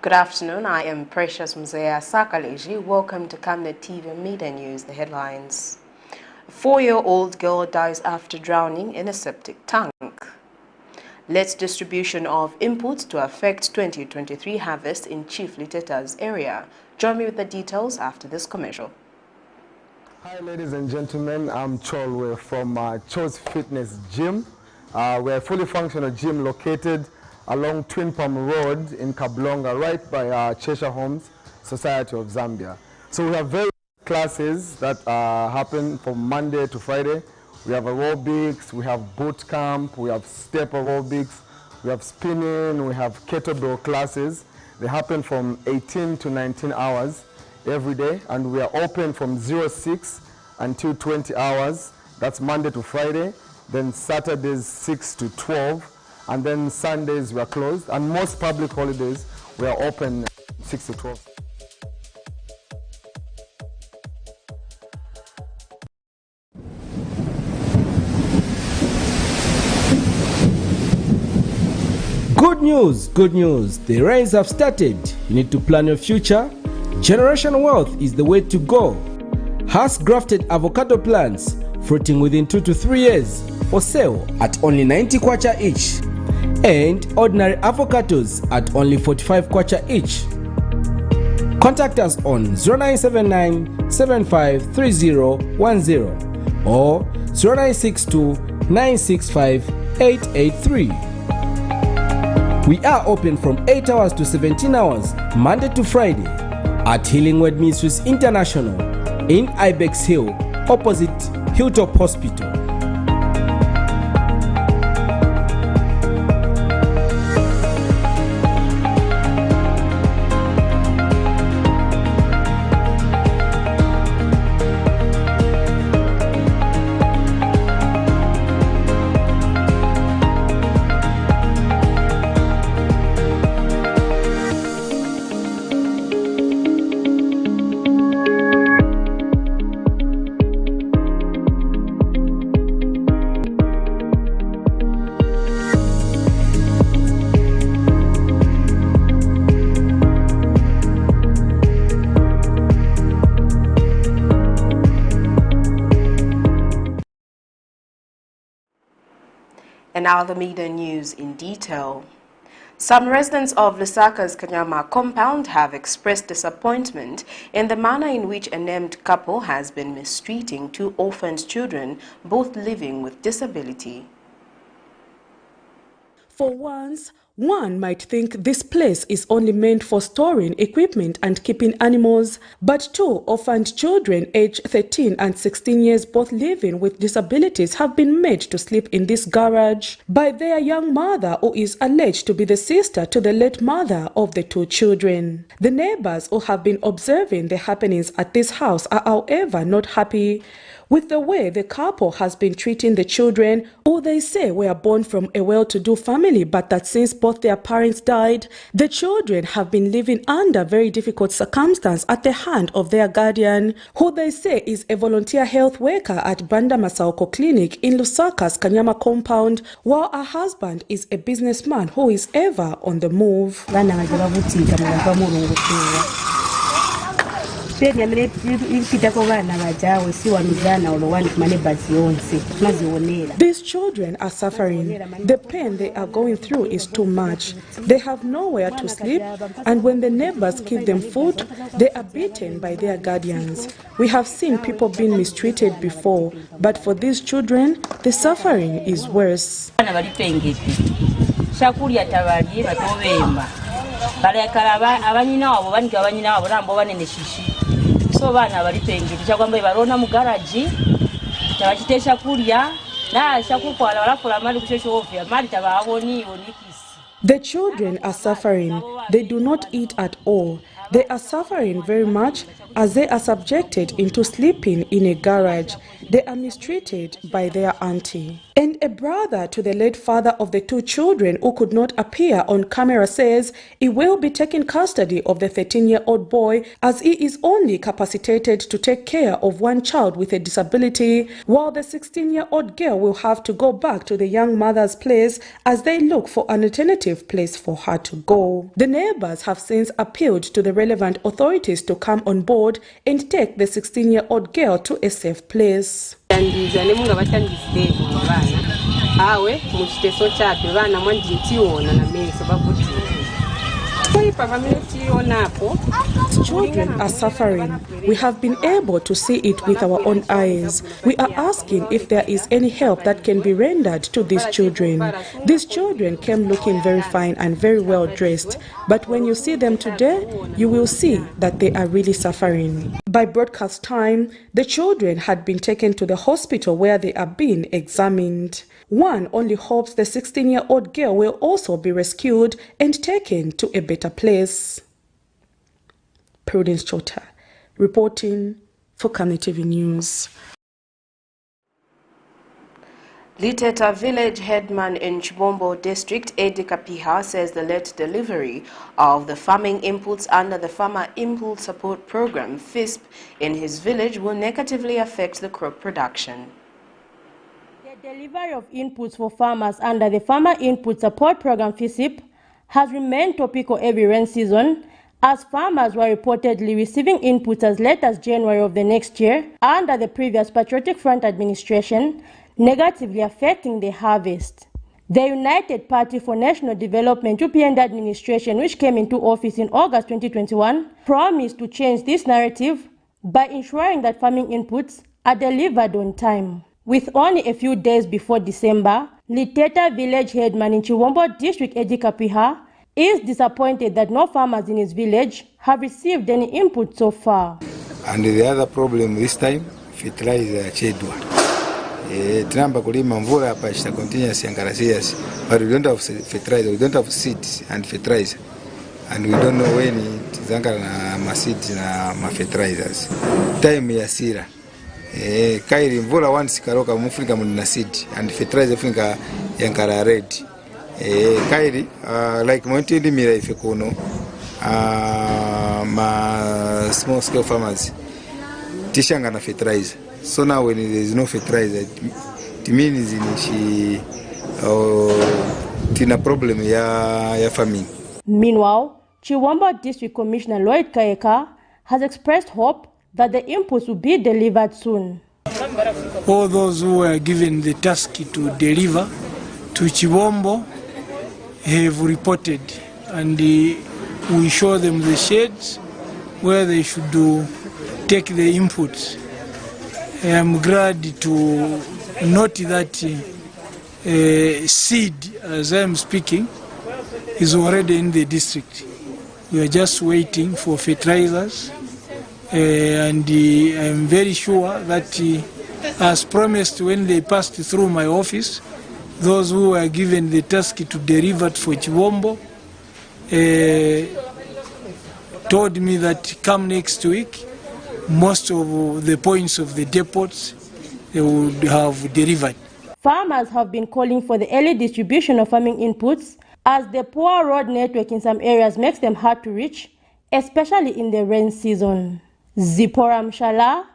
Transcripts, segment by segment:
Good afternoon, I am Precious Mzea Sakaleji. Welcome to Camnet TV Media News, the headlines. A 4-year-old girl dies after drowning in a septic tank. Less distribution of inputs to affect 2023 harvest in Chief LITETA'S area. Join me with the details after this commercial. Hi ladies and gentlemen, I'm Chol. We're from Cho's Fitness Gym. We're a fully functional gym located along Twin Palm Road in Kablonga, right by Cheshire Homes Society of Zambia. So we have various classes that happen from Monday to Friday. We have aerobics, we have boot camp, we have step aerobics, we have spinning, we have kettlebell classes. They happen from 18 to 19 hours every day, and we are open from 06 until 20 hours. That's Monday to Friday. Then Saturdays 6 to 12. And then Sundays we are closed, and most public holidays we are open 6 to 12. Good news, good news. The rains have started. You need to plan your future. Generational wealth is the way to go. Has grafted avocado plants fruiting within 2 to 3 years for sale at only 90 kwacha each. And ordinary avocados at only 45 kwacha each. Contact us on 0979 753010 or 0962 965 883. We are open from 8 hours to 17 hours Monday to Friday at Healing Word Ministries International in Ibex Hill opposite Hilltop Hospital. And now the media news in detail. Some residents of Lusaka's Kanyama compound have expressed disappointment in the manner in which a named couple has been mistreating 2 orphaned children, both living with disability. For once, one might think this place is only meant for storing equipment and keeping animals, but 2 orphaned children aged 13 and 16 years, both living with disabilities, have been made to sleep in this garage by their young mother, who is alleged to be the sister to the late mother of the 2 children. The neighbors who have been observing the happenings at this house are, however, not happy with the way the couple has been treating the children, who they say were born from a well-to-do family, but that since both their parents died, the children have been living under very difficult circumstances at the hand of their guardian, who they say is a volunteer health worker at Banda Masaoko Clinic in Lusaka's Kanyama compound, while her husband is a businessman who is ever on the move. These children are suffering. The pain they are going through is too much. They have nowhere to sleep, and when the neighbors give them food, they are beaten by their guardians. We have seen people being mistreated before, but for these children, the suffering is worse. So bana bali pengeti chakwamba barona mu garage tabachitesha kulya na shakukwala walafula mali kushosho ofya mali tababoni onikisi. The children are suffering. They do not eat at all. They are suffering very much as they are subjected into sleeping in a garage. They are mistreated by their auntie. And a brother to the late father of the two children who could not appear on camera says he will be taking custody of the 13-year-old boy as he is only capacitated to take care of one child with a disability, while the 16-year-old girl will have to go back to the young mother's place as they look for an alternative place for her to go. The neighbors have since appealed to the relevant authorities to come on board and take the 16-year-old girl to a safe place. Awe muchiteso chape vana mwanditiona na meso babuti. Children are suffering. We have been able to see it with our own eyes. We are asking if there is any help that can be rendered to these children. These children came looking very fine and very well dressed, but when you see them today, you will see that they are really suffering. By broadcast time, the children had been taken to the hospital where they are being examined. One only hopes the 16-year-old girl will also be rescued and taken to a better place. Prudence Chota, reporting for Camnet TV News. LITETA village headman in Chibombo district, Eddie Kapiha, says the late delivery of the farming inputs under the Farmer Input Support Program, FISP, in his village will negatively affect the crop production. The delivery of inputs for farmers under the Farmer Input Support Program, FISP, has remained topical every rain season, as farmers were reportedly receiving inputs as late as January of the next year under the previous Patriotic Front administration, negatively affecting the harvest. The United Party for National Development UPND administration, which came into office in August 2021, promised to change this narrative by ensuring that farming inputs are delivered on time. With only a few days before December, LITETA village headman in Chibombo district, Eddie Kapiha, is disappointed that no farmers in his village have received any input so far. And the other problem this time, fertilizer chedwa. Tunamba kulima mvula hapa ita continuous yangarasias, but we don't have fertilizer, we don't have seeds and fertilizer. And we don't know when tizanga na seeds na fertilizers. Time ya sira. Kairi mvula once karoka mufrika muna seed and fertilizer finka yankara red. Kairi like monti limira ifekuno ma small scale farmers tishanga na fertilizer. So now when there is no fertilizer, it means tina problem ya farming. Meanwhile, Chiwamba District Commissioner Lloyd Kayeka has expressed hope that the inputs will be delivered soon. All those who were given the task to deliver to Chiwambo have reported, and we show them the sheds where they should take the inputs. I am glad to note that seed, as I am speaking, is already in the district. We are just waiting for fertilizers, and I am very sure that, as promised when they passed through my office, those who were given the task to deliver for Chiwombo told me that come next week, most of the points of the depots they would have delivered. Farmers have been calling for the early distribution of farming inputs as the poor road network in some areas makes them hard to reach, especially in the rain season. Zipporah Mshala,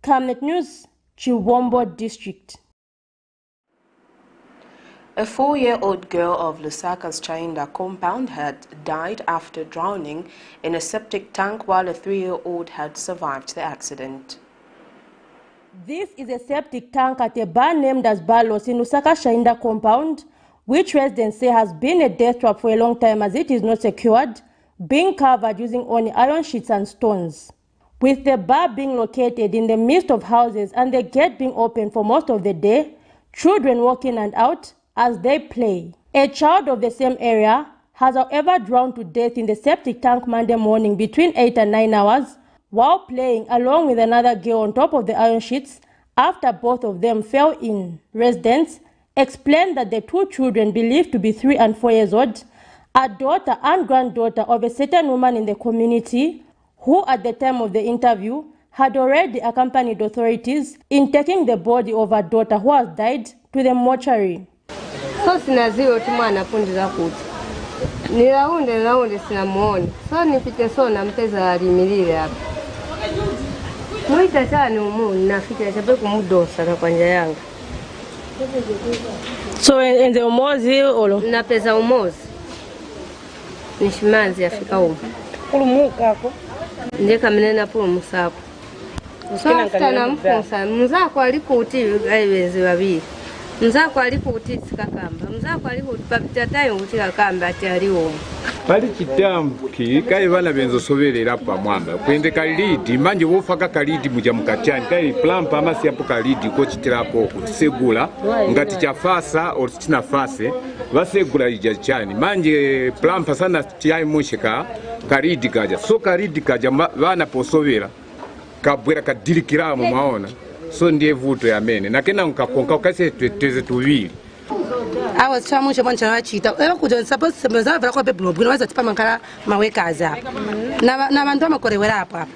Camnet News, Chiwombo District. A 4-year-old girl of Lusaka's Chainda compound had died after drowning in a septic tank, while a 3-year-old had survived the accident. This is a septic tank at a bar named as Balos in Lusaka Chainda compound, which residents say has been a death trap for a long time as it is not secured, being covered using only iron sheets and stones. With the bar being located in the midst of houses and the gate being open for most of the day, children walk in and out as they play. A child of the same area has however drowned to death in the septic tank Monday morning between 8 and 9 hours while playing along with another girl on top of the iron sheets after both of them fell in. Residents explained that the two children, believed to be 3 and 4 years old, are daughter and granddaughter of a certain woman in the community who at the time of the interview had already accompanied authorities in taking the body of her daughter who has died to the mortuary. So sinazio tumwana pundi za kuti. Nilaunde sinamuona. So nipite so na mpeza alimilile hapa. Mwita chani umuni nafika chape kumudosa na kwanja yanga. So enze umozi olo? Napeza umozi. Nishimanzi afika umu. Kulumuka ako? Ndeka mnena pulu musako. So after na mfunsa, mzako alikuti wenzi wabili. Mzako alikuti sikakamba. Mzako alikuti papita tayo kuti kakamba ati aliwo. Pali chitambuki kai bana benzo soberera pa mwamba kwende kalidi manje wofaka kalidi muja mukachani kai plampa amasi apo kalidi ko chitirako kutsegula ngati chafasa or china fase basegula ija chani manje plampa sana tiai mushika kalidi kaja so kalidi kaja bana posobera kabwera kadirikira mu maona so ndiye vuto ya mene nakena nkakonka kase tweze tubiri awa tsamusha manje wachita eba kujo suppose semeza vela kwa beblo bwino waza tipa mankala mawekaza na bantu amakorewera apa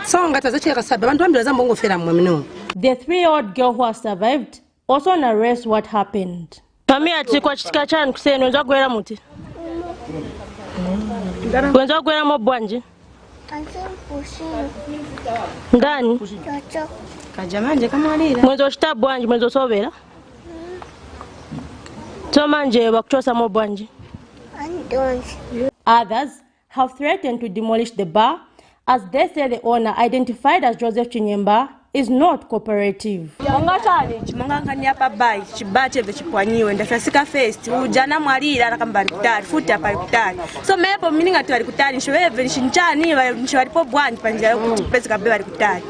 so ngata zacheka sabe bantu ambira za mbongo fera mwamino. The 3-year-old girl who has survived also narrates what happened. Mami ati kwa chitika chani kuseni wenza gwera muti wenza gwera mobwanji ndani kajamanje kama alira mwenzo shitabwanji mwenzo sobera Others have threatened to demolish the bar as they say the owner, identified as Joseph Chinyemba, is not cooperative. Mongangania pa bai chibache vechipwanyiwe ndafasika first ujana mwalira akambali kutali futa pa kutali so mepo mininga tu ali kutali nshweve nshinchani nshwalipo bwanji panja kuti pesa kabeba ali kutali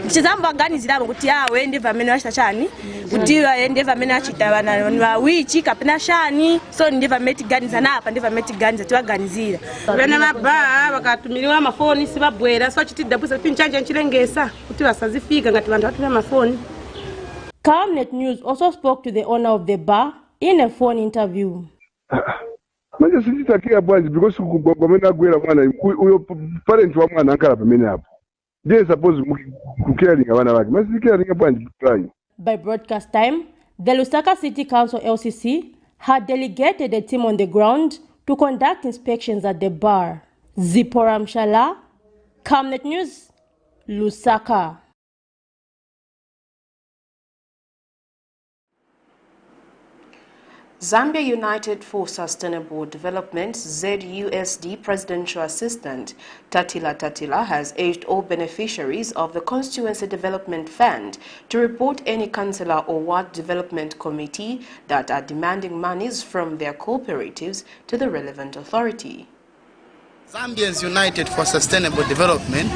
chizamba gani zilabo kuti yawe ndi vamene wachachani kuti ende vamene achita wana wichi kapena shani so ndi vameti gani zanapa ndi vameti gani zatiwaganizira bana maba bakatumiriwa amafoni sibabwera so chitidda busa pinchanja nchilengesa kuti basazifika ngati bantu batuna amafoni. Camnet News also spoke to the owner of the bar in a phone interview. Manje sijitakia bwanji because kugomena gwera mwana uyo parent wa mwana ankala pamene hapo. They suppose kucaring abana bake. Manje caring bwanji try. By broadcast time, the Lusaka City Council LCC had delegated a team on the ground to conduct inspections at the bar. Zipora Mshala, Camnet News, Lusaka. Zambia United for Sustainable Development ZUSD Presidential Assistant Tatila has urged all beneficiaries of the Constituency Development Fund to report any councillor or ward development committee that are demanding monies from their cooperatives to the relevant authority. Zambians United for Sustainable Development,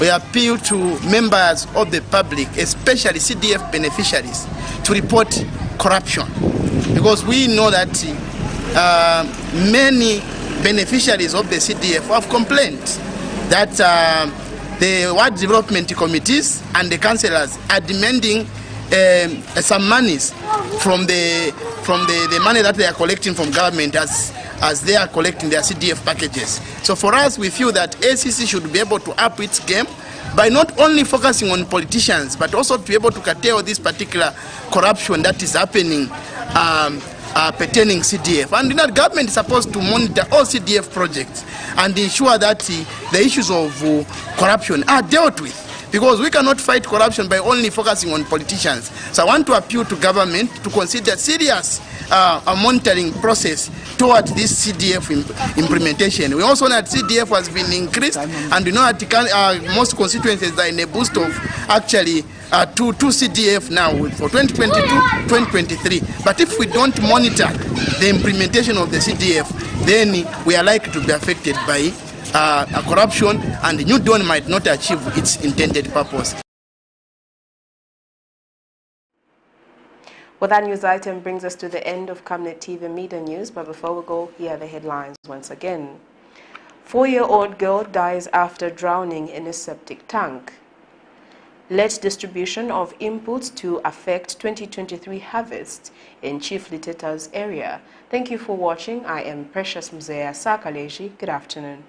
we appeal to members of the public, especially CDF beneficiaries, to report corruption. Because we know that many beneficiaries of the CDF have complained that the ward development committees and the councillors are demanding some monies from the money that they are collecting from government as they are collecting their CDF packages. So for us, we feel that ACC should be able to up its game by not only focusing on politicians, but also to be able to curtail this particular corruption that is happening pertaining CDF. And the government is supposed to monitor all CDF projects and ensure that the issues of corruption are dealt with. Because we cannot fight corruption by only focusing on politicians. So I want to appeal to government to consider serious a monitoring process towards this CDF implementation. We also know that CDF has been increased, and we know that most constituencies are in a boost of actually two CDF now for 2022-2023. But if we don't monitor the implementation of the CDF, then we are likely to be affected by corruption, and the new dawn might not achieve its intended purpose. Well, that news item brings us to the end of Camnet TV Media News, but before we go, here are the headlines once again. 4-year-old girl dies after drowning in a septic tank. Let distribution of inputs to affect 2023 harvest in Chief LITETA'S area. Thank you for watching. I am Precious Mzea Sakaleji. Good afternoon.